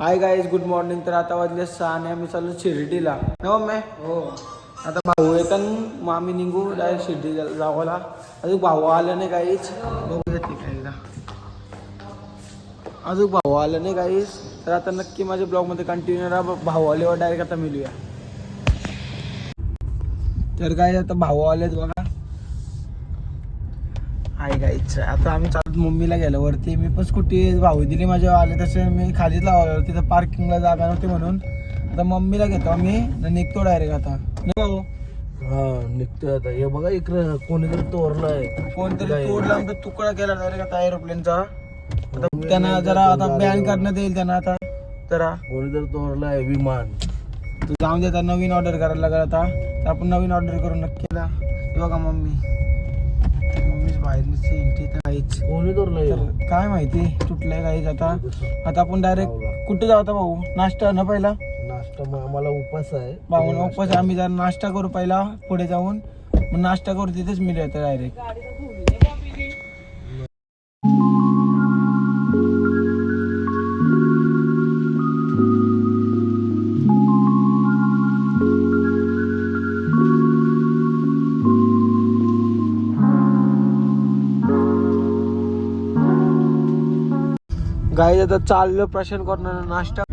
Hi guys, good morning. तर आता वाजले 6 आणि आम्ही चाललो शिर्डीला. ना मम्मी? हो. आता भाऊ येतात, मग आम्ही निघू डायरेक्ट शिर्डीला जावाला. अजून भाऊ आलं नाही गाईच, बघू येते काय एकदा. अजून भाऊ आलं नाही गाईज, तर आता नक्की माझ्या ब्लॉगमध्ये कंटिन्यू राहा. भाऊ आल्यावर डायरेक्ट आता मिळूया. तर काय आता भाऊ आलेत बघा. हाय गाईच, आता आम्ही चालत मम्मीला गेलो वरती. मी पण स्कूटी भाऊ दिली माझ्या आले तसे मी खालीच लावलं, तिथं पार्किंगला जागा नव्हती म्हणून. आता मम्मीला घेतो आम्ही, निघतो डायरेक्ट आता. भाऊ हा निघतोय आता. हे बघा इकडं कोणीतरी तोरलाय, कोणतरी तोडला आमचा तुकडा केला डायरेक्ट आता एरोप्लेनचा. आता त्यांना जरा आता बॅन करण्यात येईल त्यांना आता जरा. कोणीतरी तोरलाय विमान. तू जाऊन देता, नवीन ऑर्डर करायला लागला आता. तर आपण नवीन ऑर्डर करू नक्की. बघा मम्मीच बाहेर काहीच कोणी तोरलाय काय माहिती तुटलंय काहीच. आता आपण डायरेक्ट कुठे जाऊ आता भाऊ? नाश्ता ना पहिला. नाश्ता मग आम्हाला उपास आहे. भाऊ उपास, आम्ही जरा नाश्ता करू पहिला पुढे जाऊन. मग नाश्ता करू तिथेच मिळेल डायरेक्ट. गाईज आता चाललो प्रशांत कॉर्नर नाश्ता.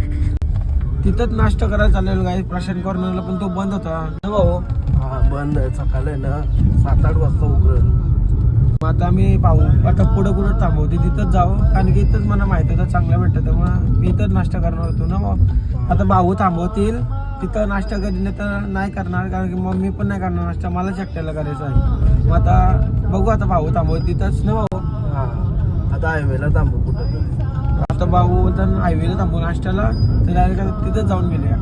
तिथंच नाश्ता करायला चाललेलो गाईज प्रशांत कॉर्नरला, पण तो बंद होता ना भाऊ. हा बंद आहे, सकाळी ना 7-8 वाजता उघडेल. मग आता आम्ही पाहू आता पुढं कुठं थांबवते तिथंच जाऊ, कारण की इथंच मला माहिती होतं चांगलं भेटतं, त्यामुळे मी इथंच नाश्ता करणार होतो ना भाऊ. आता भाऊ थांबवतील तिथं नाश्ता कधी तर नाही करणार, कारण की मम्मी पण नाही करणार नाश्ता, मलाच एकट्याला करायचा आहे. मग आता बघू, आता भाऊ थांबवू तिथंच ना भाऊ. हा आता हायवेला थांबू कुठं. आता भाऊ तर हायवेला थांबू नाश्त्याला, तर डायरेक्ट तिथंच जाऊन मिळूया.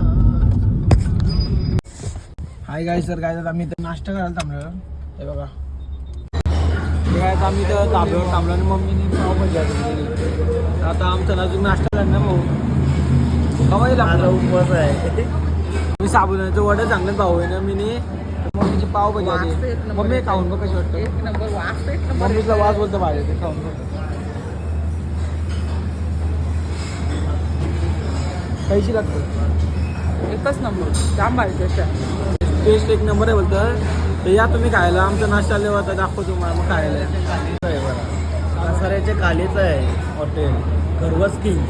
हाय गाईज, सर काय आम्ही इथं नाश्ता करायला थांबलो. हे बघा काय आम्ही तर धाब्यावर थांबलो आणि मम्मीने पावभाजी आणली. आता आमचा अजून नाश्ता झाला ना भाऊ. कमाई लागला उपवास आहे. मी साबुदाण्याचं वडं चांगलं भाऊ आहे ना मीने. मम्मीची पावभाजी आली. मम्मी खाऊन बघ कशी वाटतं. मम्मीचा वास बोलतो भाजी ते खाऊन बघ कैशी लागतं. एकच नंबर, जाम भारी टेस्ट एक नंबर आहे बोलतं. तर या तुम्ही खायला, आमचा नाश्ता आले होता दाखवतो तुम्हाला मग खायला. कसाऱ्याचे खालीच आहे हॉटेल खरवस किंग.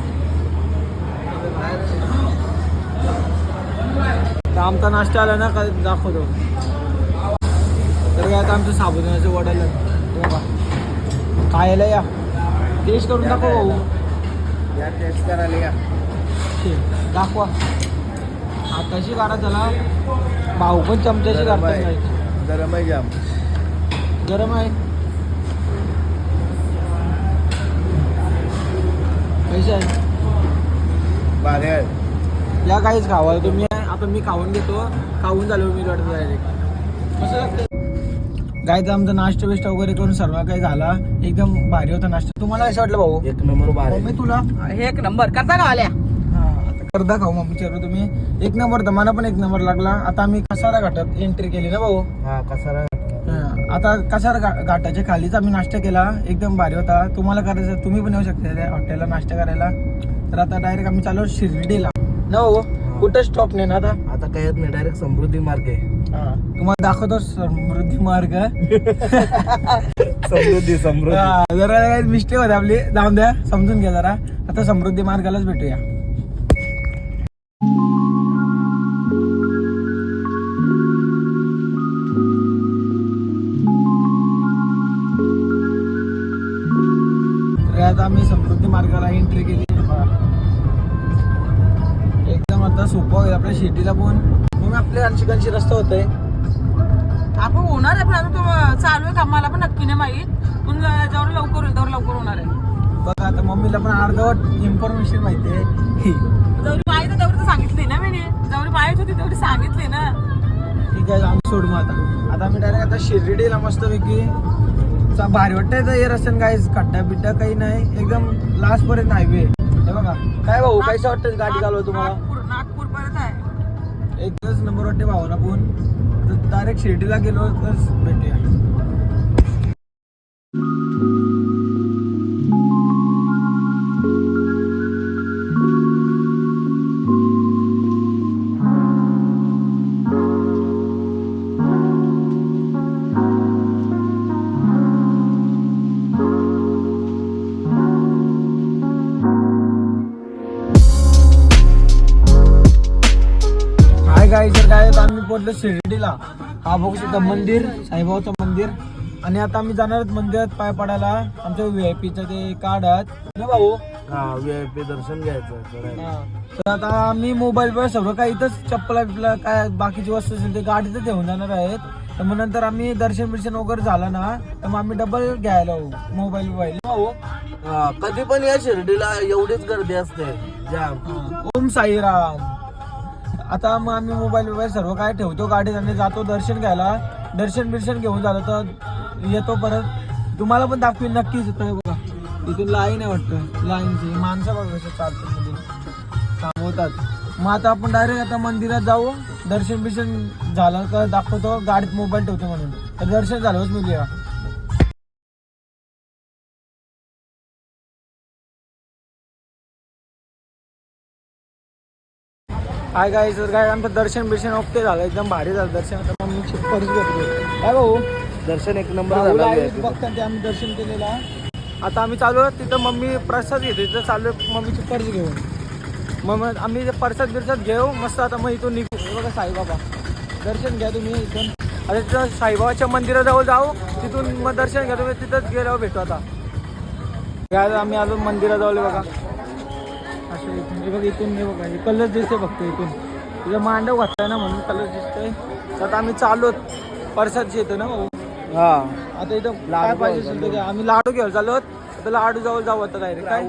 तर आमचा नाश्ता आला ना का दाखवतो. तर काय आता आमचं साबुदाण्याचं वडाला बघा खायला या, टेस्ट करून दाखव भाऊ. या टेस्ट करायला या. दाखवा हाताशी करा त्याला. भाऊ पण चमच्याशी करतात. गरम आहे जाम. गरम आहे. कैसे आहे? भारी आहे. या काहीच खावा तुम्ही. आता मी खाऊन घेतो, खाऊन झालो मी वाटत डायरेक्ट. कसं लागतं गायचं आमचा नाश्ता बिष्टा वगैरे करून सर्व काही झाला. एकदम भारी होता नाश्ता. तुम्हाला कसं वाटलं भाऊ? एक नंबर भारी. मम्मी तुला? एक नंबर करता का आल्या. करदा खाऊ मग विचारू तुम्ही. एक नंबर तर मला पण एक नंबर लागला. आता आम्ही कसारा घाटात एंट्री केली ना भाऊ. हा कसारा. आता कसारा घाटाच्या खालीच आम्ही नाश्ता केला. एकदम भारी होता. तुम्हाला करायचं तुम्ही पण येऊ शकता त्या हॉटेलला नाश्ता करायला. तर आता डायरेक्ट आम्ही चालू शिर्डीला ना भाऊ. कुठं स्टॉप नाही ना आता. आता काय येत नाही, डायरेक्ट समृद्धी मार्ग आहे. तुम्हाला दाखवतो समृद्धी मार्ग. समृद्धी जरा मिस्टेक होते आपली, जाऊन द्या, समजून घ्या जरा. आता समृद्धी मार्गालाच भेटूया. आता आम्ही समृद्धी मार्गाला एंट्री केली. एकदम आता सोपं होईल आपल्या शिर्डीला पण. मग आपले 80-80 रस्ता होतोय. आपण होणार आहे, पण आता तो चालू आहे कामाला पण नक्की नाही माहीत. पण जेवढं लवकर होईल तेवढं लवकर होणार आहे. बघा आता मम्मीला पण अर्धवट इन्फॉर्मेशन माहिती आहे. जेवढी माहीत आहे तेवढी तर सांगितली ना मी. जेवढी माहीत होती तेवढी सांगितली ना. ठीक आहे, आम्ही सोडू मग आता आम्ही डायरेक्ट आता शिर्डीला मस्तपैकी भारी वाटतंय. हे रस्त्यानं काही खड्डा बिड्डा काही नाही, एकदम लास्ट पर्यंत हायवे. हे बघा काय भाऊ कसं वाटतं गाडी चालवतो तुम्हाला? नागपूर पर्यंत आहे. एकच नंबर वाटते भावना पण. डायरेक्ट शिर्डीला गेलो तर भेटूया. काय तर काय आम्ही पोहोचलो शिर्डीला. हा बघू शकता मंदिर, साईबाबाचं मंदिर. आणि आता आम्ही जाणार आहोत मंदिरात पाय पडायला. आमच्या VIP चं ते कार्ड आहेत ना भाऊ. हा VIP दर्शन घ्यायचं. तर आता आम्ही मोबाईलवर सगळं काही इथंच चप्पला बिप्पला काय बाकीची वस्तू असेल ते गाडीतच घेऊन जाणार आहेत. तर मग नंतर आम्ही दर्शन वगैरे झालं ना तर मग आम्ही डबल घ्यायला मोबाईल भाऊ. कधी पण या शिर्डीला एवढीच गर्दी असते जाम. ओम साईराम. आता मग आम्ही मोबाईल सर्व काय ठेवतो गाडीत आणि जातो दर्शन घ्यायला. दर्शन घेऊन झालं तर येतो परत. तुम्हाला पण दाखवीन नक्कीच. येतोय बघा इथून लाईन आहे वाटतं. लाईनची माणसं बघा कसं चालतं थांबवतात. मग आता आपण डायरेक्ट आता मंदिरात जाऊ. दर्शन झालं तर दाखवतो. गाडीत मोबाईल ठेवतो म्हणून. तर दर्शन झालंच मिळूया. काय काय सर काय आमचं दर्शन ओके झालं. एकदम भारी झालं दर्शन. आता मम्मीची पर्स घेतली काय भाऊ. दर्शन एक नंबर झालं. बघता ते आम्ही दर्शन केलेलं आहे. आता आम्ही चालू आहे तिथं मम्मी प्रसाद घेते. तिथं चालू आहे मम्मीची पर्स घेऊन. मग आम्ही प्रसाद घेऊ मस्त. आता मग इथून निघू. हे बघा साईबाबा दर्शन घ्या तुम्ही इथून. आता तिथं साईबाबाच्या मंदिराजवळ जाऊ. तिथून मग दर्शन घ्या तुम्ही. तिथंच गेल्यावर भेटू. आता काय आम्ही आलो मंदिराजवळ बघा. असं इथून हे बघा. इथून हे बघा हे कलर दिसते फक्त इथून. तिथं मांडव घातलाय ना म्हणून कलर दिसतोय. आता आम्ही चालू प्रसादची येतो ना भाऊ. हा आता इथं काय पाहिजे असेल तर आम्ही लाडू घ्यायला चालू आहोत. तर लाडू जवळ जाऊ आता डायरेक्ट. काय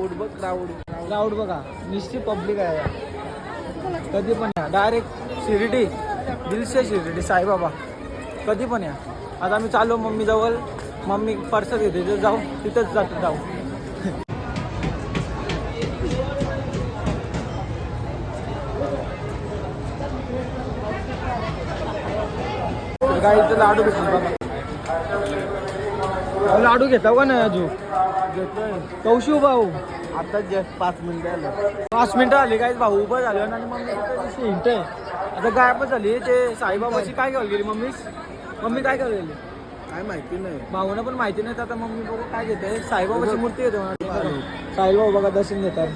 क्राऊड बघा निश्चित पब्लिक आहे. कधी पण या डायरेक्ट शिर्डी दिलशे शिर्डी साईबाबा कधी पण या. आता आम्ही चालू मम्मी जवळ. मम्मी पर्स घेते तिथं जाऊ. तिथंच जाऊ. काय इथं लाडू भेटले बघा. लाडू घेता का नाही अजून कौशिक भाऊ. आता जस्ट 5 मिनिटं आलं. 5 मिनिटं आली काय भाऊ उभं झालं. आणि मम्मी हिंट आहे आता गायबच झाली. ते साईबाबाची काय घ्यायला गेली मम्मी काय घ्यायला गेली काय माहिती नाही. भाऊना पण माहिती नाही. आता मम्मी बघू काय घेते. साईबाबाची मूर्ती येते. साईबाबा बघा दर्शन घेतात.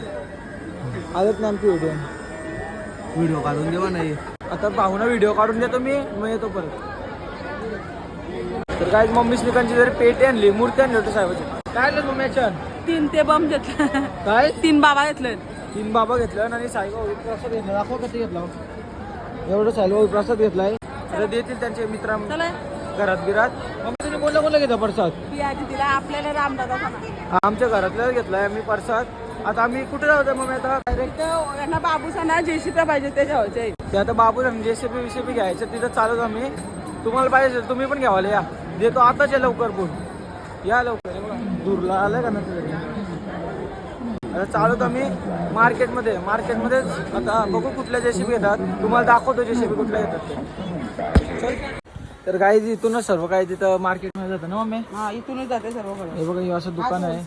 आलत ना आमची व्हिडिओ काढून देवा नाही. आता भाऊना व्हिडिओ काढून देतो मी. मग येतो परत. तर काय मम्मी श्रीकांतची जरी पेटी आणली मूर्ती आणली होती साहेबाची. काय आणलं मम्मी याच्यात 3 ते बम घेतलं. काय 3 बाबा घेतले. 3 बाबा घेतलं आणि साईबाबा प्रसाद घेतला. दाखव कसं घेतला एवढं साईबाबा प्रसाद घेतलाय. आता देतील त्यांचे मित्र घरात बिरात. मम्मी तुम्ही कोणला घेता प्रसाद. तिला आपल्याला रामदादा आमच्या घरातल्या घेतलाय आम्ही प्रसाद. आता आम्ही कुठे जातो मग आता डायरेक्ट यांना बाबूसाना JCP पाहिजे त्याच्यावरचे. ते आता बाबू JCP घ्यायचं तिथं चालत आम्ही. तुम्हाला पाहिजे तुम्ही पण घ्यावाले या. देतो आताच या लवकर बोल. या लवकर दूरला आलंय का ना तुझ्या. आता चालत आम्ही मार्केटमध्ये. आता बघू कुठल्या JCP घेतात. तुम्हाला दाखवतो JCP कुठल्या घेतात ते. तर काय इथूनच सर्व काय तिथं मार्केटमध्ये जातं ना मम्मी. हा इथूनच जाते सर्वकडे. हे बघा हे असं दुकान आहे.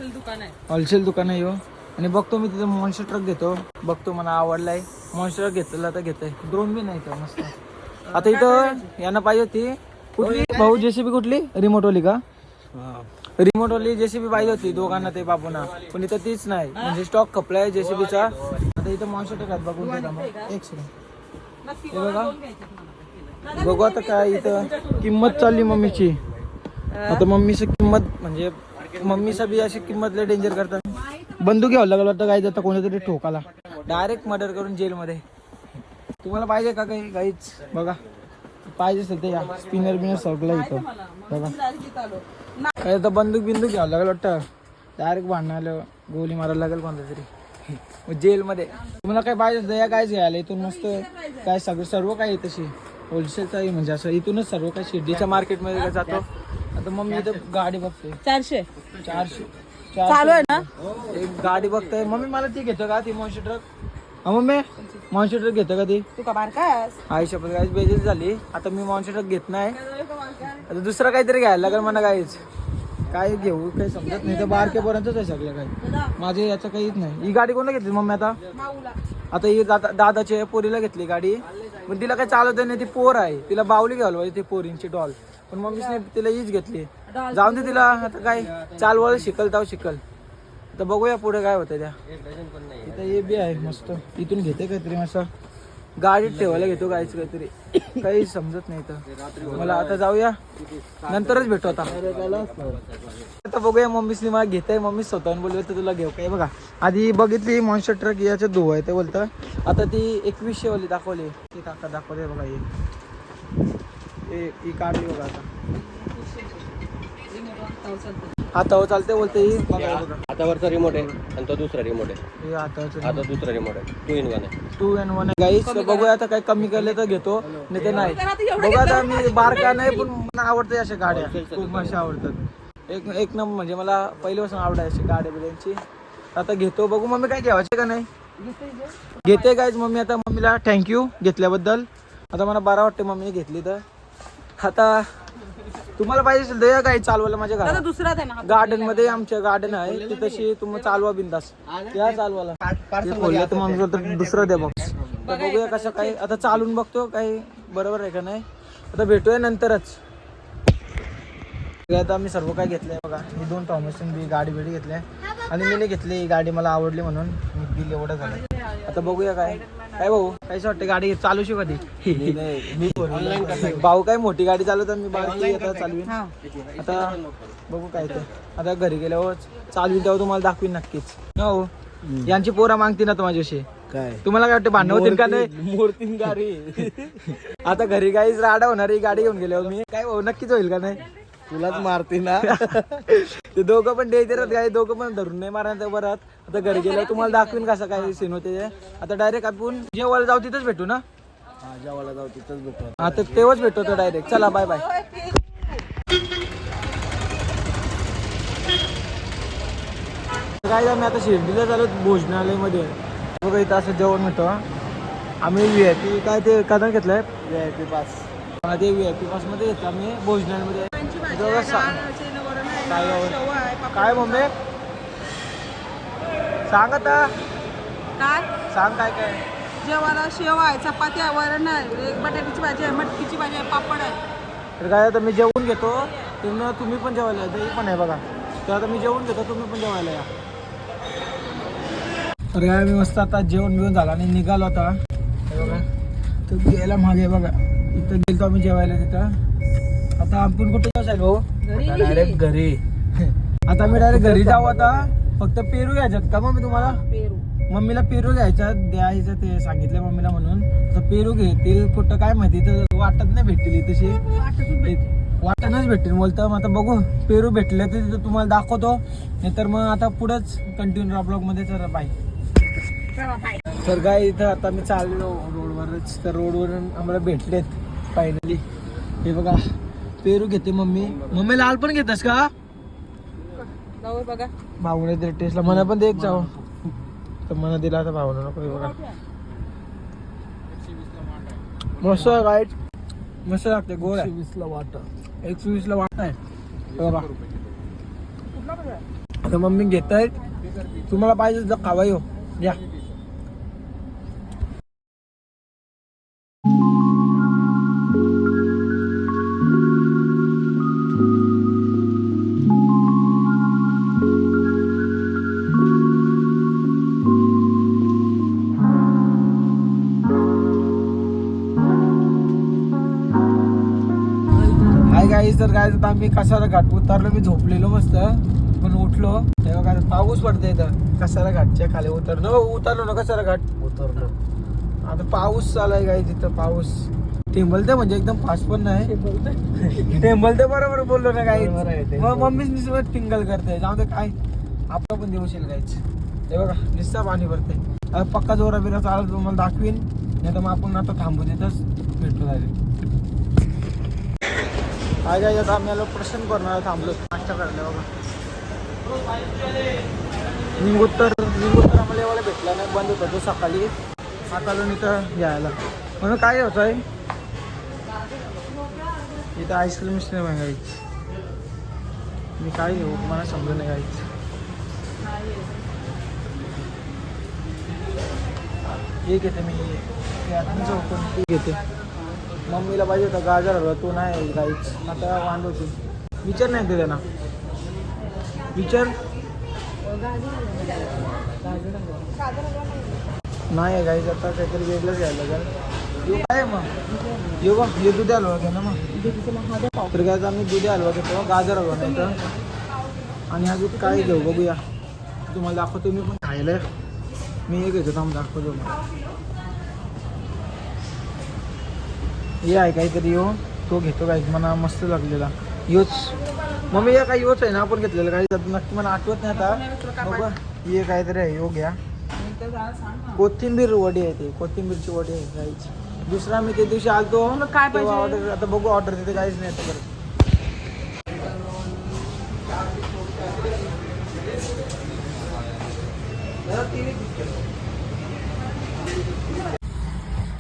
होलसेल दुकान आहे हो. आणि बघतो मी तिथं मॉन्स्टर ट्रक घेतो. बघतो मला आवडलाय मॉन्स्टर ट्रक घेतलेला तर घेतोय. ड्रोन बी नाही तर मस्त. आता इथं यांना पाहिजे होती कुठली भाऊ JCP कुठली रिमोटवाली का. रिमोटवाली JCP पाहिजे होती दोघांना ते बाबूना. पण इथं तीच नाही म्हणजे स्टॉक खपलाय JCPचा. आता इथं मॉन्स्टर ट्रक आहेत बघून घेता. मग एक सेकंड हे बघा. बघू आता काय इथं किंमत चालली मम्मीची. आता मम्मीची किंमत म्हणजे मम्मीचा बी अशी किंमत लय डेंजर करतात. बंदूक घ्यावं लागलं वाटतं काय आता कोणीतरी ठोकाला डायरेक्ट मर्डर करून जेलमध्ये. तुम्हाला पाहिजे का काही काहीच बघा पाहिजे असेल तर या. स्पिनर सगळं इथं बघा. काय आता बंदूक घ्यावं लागलं वाटतं. डायरेक्ट भांडणाला गोळी मारायला लागेल कोणत्या तरी जेलमध्ये. तुम्हाला काय पाहिजे असेल या कायच घ्यायला. इथून मस्त काय सर्व काय आहे तशी होलसेलचा आहे म्हणजे असं इथूनच सर्व काय शिर्डीच्या मार्केटमध्ये जातो. आता मम्मी इथं गाडी बघते 400 चालू आहे ना. एक गाडी बघताय मम्मी. मला ती घेतो का ती मॉन्स्टर ट्रक. हा मम्मी मॉन्स्टर ट्रक घेतो का ती. तू का बारकास आई शपथ गाईच बेजीच झाली. आता मी मॉन्स्टर ट्रक घेत नाही. आता दुसरं काहीतरी घ्यायला लागेल मला. गाईच काय घेऊ काही समजत नाही. तर बारकेपर्यंतच आहे सगळं काही. माझे याचं काहीच नाही. ही गाडी कोणाला घेतली मम्मी आता. आता ही दादाच्या पोरीला घेतली गाडी. पण तिला काही चालवत नाही. ती पोर आहे. तिला बावली घ्यायला पाहिजे ती पोरींची डॉल. पण मम्मीने तिला हीच घेतली. जाऊन दे तिला. आता काय चालवळ शिकल तर बघूया पुढे काय होतं त्या. इथं हे बी आहे मस्त. इथून घेते काहीतरी मस्त. गाडीत ठेवायला घेतो गायच काहीतरी काही समजत नाही तर मला आता जाऊया नंतरच भेटू आता बघूया मम्मी सिनेमा घेत आहे मम्मी स्वतःहून बोलली तर तुला घेऊ काय बघा आधी बघितली मॉन्स्टर ट्रक याच्या धुवा आहे ते बोलतं आता ती 2100 वाली दाखवली ती काका दाखवते बघा ही काढली बघा आता हो चालते बोलते ही बघा बघा हातावरचा रिमोट आहे आणि तो दुसरा रिमोट आहे हे आता दुसरा रिमोट आहे 2 in 1 आहे 2 in 1 गाईस बघूया आता काही कमी केले तर घेतो नाही ते नाही बघा आता मी बारका नाही पण मला आवडते अशा गाड्या खूप अशा आवडतात एक नंबर म्हणजे मला पहिल्यापासून आवडायची गाड्या बिड्यांची आता घेतो बघू मम्मी काय घ्यावायचे का नाही घेते गाईज मम्मी आता मम्मीला थँक्यू घेतल्याबद्दल आता मला बरं वाटते मम्मीने घेतली तर आता तुम्हाला पाहिजे असेल तर या गाडी चालवायला माझ्या घरात दुसरा गार्डन मध्ये आमच्या गार्डन आहे ती तशी तुम्ही चालवा बिंदास या चालवायला खोललं तर मम्मी बोलतो दुसरं द्या बॉक्स तर बघूया कसं काही आता चालून बघतो काही बरोबर आहे का नाही आता भेटूया नंतरच आता आम्ही सर्व काय घेतलंय बघा ही 2 थॉमसन बी गाडी बिडी घेतली आणि मी नाही घेतली ही गाडी मला आवडली म्हणून मी बिल एवढं झालं आता बघूया काय भाऊ काहीच वाटते गाडी चालूशी कधी मी भाऊ काय मोठी गाडी चालवतात मी बारकी आता चालवीन आता बघू काय ते आता घरी गेल्यावर चालवी तेव्हा तुम्हाला दाखवीन नक्कीच हो यांची पोरा मागतील ना माझ्याशी काय तुम्हाला काय वाटतं भांडण होतील का नाही मूर्तीन गाडी आता घरी काहीच राडा होणार ही गाडी घेऊन गेल्यावर मी काय भाऊ नक्कीच होईल का नाही तुलाच मारते ना ते दोघं पण डेंजरच गाडी दोघं पण धरून नाही मारणार परत आता घरी गेल्यावर तुम्हाला दाखवीन कसं काय सीन होते आता डायरेक्ट आपण जेवायला जाऊ तिथंच भेटू ना जेवायला जाऊ तिथंच भेटू आता तेव्हाच भेटतो तो डायरेक्ट चला बाय बाय काय आम्ही आता शिर्डीला चालू भोजनालयमध्ये बघा इथं असं जेवण मिळतो आम्ही VIP काय ते कदम घेतलंय VIP पास ते VIP पास मध्ये घेतो आम्ही भोजनालयमध्ये काय मम्मी सांग आता काय सांग काय काय जेवायला शेव आहे चपाती आहे वरण आहे एक बटाट्याची भाजी आहे मटकीची भाजी आहे पापड आहे तर काय आता मी जेवून घेतो तुम्ही पण जेवायला या दही पण आहे बघा तर आता मी जेवून घेतो तुम्ही पण जेवायला या तर काय मी मस्त आता जेवण बिवून झाला आणि निघालो आता हे बघा तर गेला मागे बघा इथं गेलो आम्ही जेवायला तिथं आता आपण कुठे जाऊ भाऊ डायरेक्ट घरी आता मी डायरेक्ट घरी जाऊ आता फक्त पेरू घ्यायच्यात का मग मी तुम्हाला पेरू मम्मीला पेरू घ्यायच्या द्यायचं ते सांगितलं मम्मीला म्हणून तर पेरू घेतील कुठं काय माहिती तर वाटत नाही भेटतील तशी वाटणच भेटतील बोलतं मग आता बघू पेरू भेटले तर तिथं तुम्हाला दाखवतो नाहीतर मग आता पुढंच कंटिन्यू ब्लॉग मध्ये तर बाय तर काय इथं आता मी चाललो रोडवरच तर रोडवरून आम्हाला भेटलेत फायनली हे बघा पेरू घेते मम्मी लाल पण घेतस का जाऊ बघा भाऊने ते टेस्टला मला पण दे एक जाऊ तर मला दिला आता भावना नको हे बघा मस्त आहे गाईड मस्त लागते गोड आहे 20 ला वाटा 120 ला वाटत आहे बघा आता मम्मी घेत आहेत तुम्हाला पाहिजे तर खावा येऊ या तर काय आता आम्ही कसारा घाट उतरलो मी झोपलेलो मस्त पण उठलो तेव्हा काय पाऊस पडते इथं कसारा घाटच्या खाली उतरलो ना कसारा घाट उतरलो आता पाऊस चालाय काय तिथं पाऊस टेंबलते म्हणजे एकदम फास्ट पण नाही टेंबलते बरोबर बोललो ना काही मग मम्मीच टिंगल करते जाऊ दे काय आपलं पण देऊ शेल काहीच हे बघा निस्ता पाणी भरते पक्का जोरा बिरा चालत तुम्हाला दाखवीन नाही तर मग आपण आता थांबू तिथंच भेटतो झाले काय काय आता आम्ही आलो प्रसन्न करणार थांबलो नाश्ता करायला बघा निंगुत्तर आम्हाला एवढा भेटला नाही बंद होता तो सकाळी आलो इथं यायला म्हणून काय होतं आहे इथं आईस्क्रीम्स नाही मागायची मी काय घेऊ मला समजून नाही गायचं हे घेते मी चौकून ते घेते मम्मीला पाहिजे होता गाजर हलवा तो नाही गाईच आता वांद होती विचार नाही ते त्यांना विचार नाही गाईज आता काहीतरी वेगळंच घ्यायला लागेल. येऊ काय मग येऊ बघ हे दुधी हलवा घे ना मग. तर काय आम्ही दुधी हलवा घेतो गाजर हलवा नाही तर आणि अजून काय घेऊ बघूया तुम्हाला दाखवतो मी पण खायला. मी हे घेतो थांब दाखवतो मला. हे आहे काहीतरी यो तो घेतो काय मला मस्त लागलेला योच मम्मी या काही योच आहे ना आपण घेतलेलं काही नक्की मला आठवत नाही आता बघा. हे काहीतरी आहे यो घ्या. कोथिंबीर वडी आहे ते कोथिंबीरची वडी आहे काहीच. दुसरा मी ते दिवशी आलतो काय तेव्हा ऑर्डर आता बघू ऑर्डर तिथे काहीच नाही आता परत.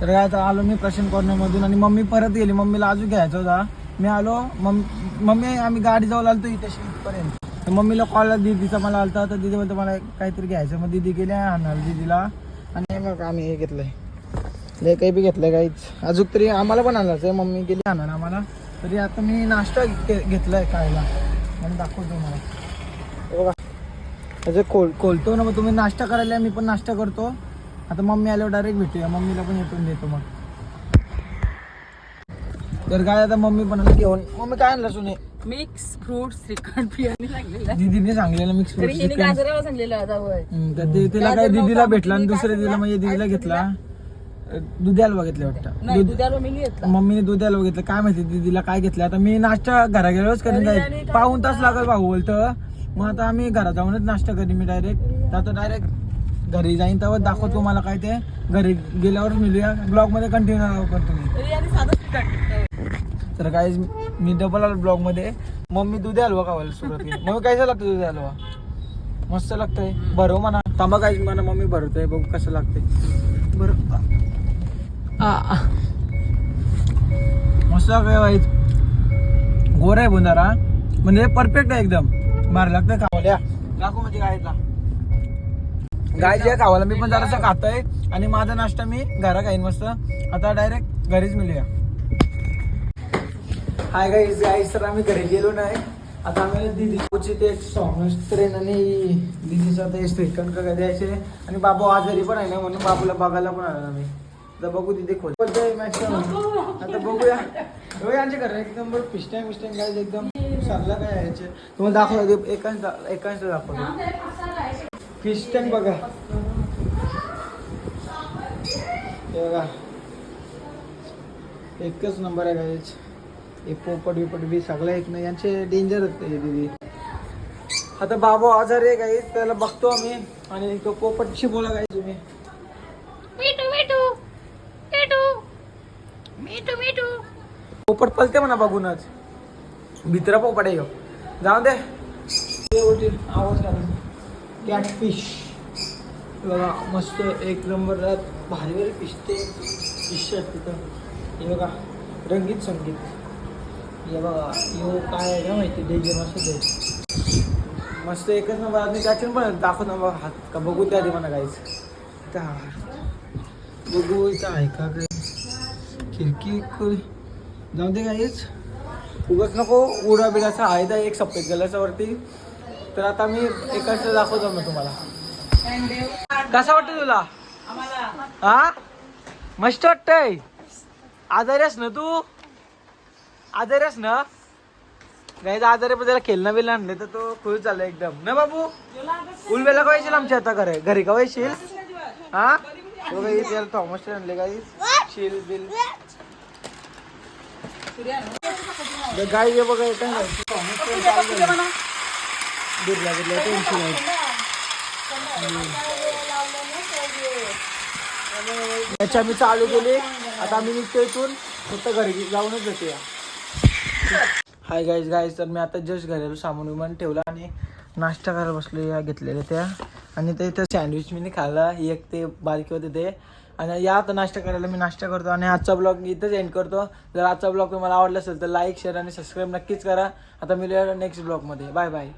तर काय आता आलो मी प्रशांत कॉर्नरमधून आणि मम्मी परत गेली. मम्मीला अजून घ्यायचं होता. मी आलो मम्मी आम्ही गाडी जवळ आलतो इथे इथपर्यंत. तर मम्मीला कॉल दीदीचा मला आलता तर दीदी बोलतो मला काहीतरी घ्यायचं. मग दीदी गेले आणणार दीदीला आणि मग आम्ही हे घेतलंय लय काही बी घेतलंय काहीच. अजून तरी आम्हाला पण आणायचं आहे. मम्मी गेली आणणार आम्हाला. तरी आता मी नाश्ता घेतलाय खायला आणि दाखवतो मला बघा. त्याचं खोलतो ना मग तुम्ही नाश्ता करायला मी पण नाश्ता करतो. आता मम्मी आल्यावर डायरेक्ट भेटूया. मम्मीला पण येतून देतो मग. तर काय आता मम्मी पण घेऊन मम्मी काय आणलं सुने मिक्स फ्रूट श्रीखंड बिर्याणी सांगलेलं दीदीने सांगलेलं मिक्स फ्रूट गाजराला सांगलेलं आता होय. तिला काय दीदीला भेटला आणि दुसऱ्या दीदीला म्हणजे दीदीला घेतला दुधी हलवा घेतला वाटतं. नाही दुधाला मी घेतला. मम्मीने दुधी हलवा घेतला काय माहिती दीदीला काय घेतलं. आता मी नाश्ता घरा गेलोच करून जाईल. पाऊण तास लागल भाऊ बोलतं. मग आता आम्ही घरात जाऊनच नाश्ता करीन मी डायरेक्ट. आता डायरेक्ट घरी जाईन तेव्हा दाखवतो मला काय ते. घरी गेल्यावर मिळूया ब्लॉग मध्ये कंटिन्यू करतो मी. बिर्याणी साधं श्रीखंड. तर काय मी डबल आलो ब्लॉग मध्ये. मम्मी दुधी हलवा खावायला सुरुवात केली. मम्मी कसा लागतो दुधी हलवा मस्त लागतंय. भरव म्हणा तांबा काय म्हणा मम्मी भरवतोय बघू कसं लागतंय. बरं मस्त काय वाईट गोर आहे बुंदारा म्हणजे परफेक्ट आहे एकदम. भारी लागतंय खावायला. दाखव म्हणजे गायला गाय जे खावायला मी पण जरासं खातोय आणि माझा नाश्ता मी घरा खाईन मस्त. आता डायरेक्ट घरीच मिळूया. हाय गाईज तर आम्ही घरी गेलो नाही. आता आम्ही दीदीची ते सॉंग ट्रेन आणि दीदीचा ते श्रीखंड का द्यायचे आणि बाबू आजारी पण आहे ना म्हणून बाबूला बघायला पण आलो आम्ही. आता बघू तिथे खोल मॅच आता बघूया. यांचे घर एक नंबर पिस्टँग गाईज एकदम चांगला काय यायचे तुम्हाला दाखवतो. एकांश दाखवतो फिश टँक बघा. हे बघा एकच नंबर आहे गाईज. एक पोपट बिपट बी सगळं एक नाही यांचे डेंजर होते दीदी. आता बाबू आजारी आहे गाईज त्याला बघतो आम्ही आणि तो पोपटशी बोला गाईज तुम्ही. पोपट पलते म्हणा बघूनच भित्रा पोपट आहे जाऊ दे. आवाज कॅटफिश बघा मस्त एक नंबर भारी भारी फिशते फिश तिथं. हे बघा रंगीत संगीत. हे बघा यो काय आहे का माहिती डेंजर मस्त मस्त एकच नंबर. आम्ही त्याच्यान पण दाखवत ना बघा हात का बघू त्या आधी म्हणा गाईच बघू इथं आहे का काय खिडकी जाऊ दे गाईच उगाच नको. उडा बिडाचा आहे तर एक सफेद कलरच्या वरती. तर आता मी एकाच दाखवतो ना तुम्हाला. कसा वाटतं तुला हा मस्त वाटतंय. आजारी आहेस ना तू आजारी आहेस ना गाईज. आजारी पण त्याला खेळणं बिलणं आणले तर तो खुश झाला एकदम ना बाबू. उलवेला का येशील आमच्या आता घरी का येशील हा त्याला थॉमस आणले काही शिल बिल गाय हे बघा बिरला टेन्शन याची आम्ही चालू केली. आता आम्ही निघतो इथून फक्त घरी जाऊनच भेटूया. हाय गाईज तर मी आता जस्ट घरी सामान विमान ठेवला आणि नाश्ता करायला बसलो या घेतलेल्या त्या. आणि ते इथं सँडविच मी खाल्ला एक ते बारीक होते ते. आणि या आता नाश्ता करायला मी नाश्ता करतो आणि आजचा ब्लॉग इथंच एंड करतो. जर आजचा ब्लॉग तुम्हाला आवडला असेल तर लाईक शेअर आणि सबस्क्राईब नक्कीच करा. आता मिळूया नेक्स्ट ब्लॉगमध्ये. Bye bye.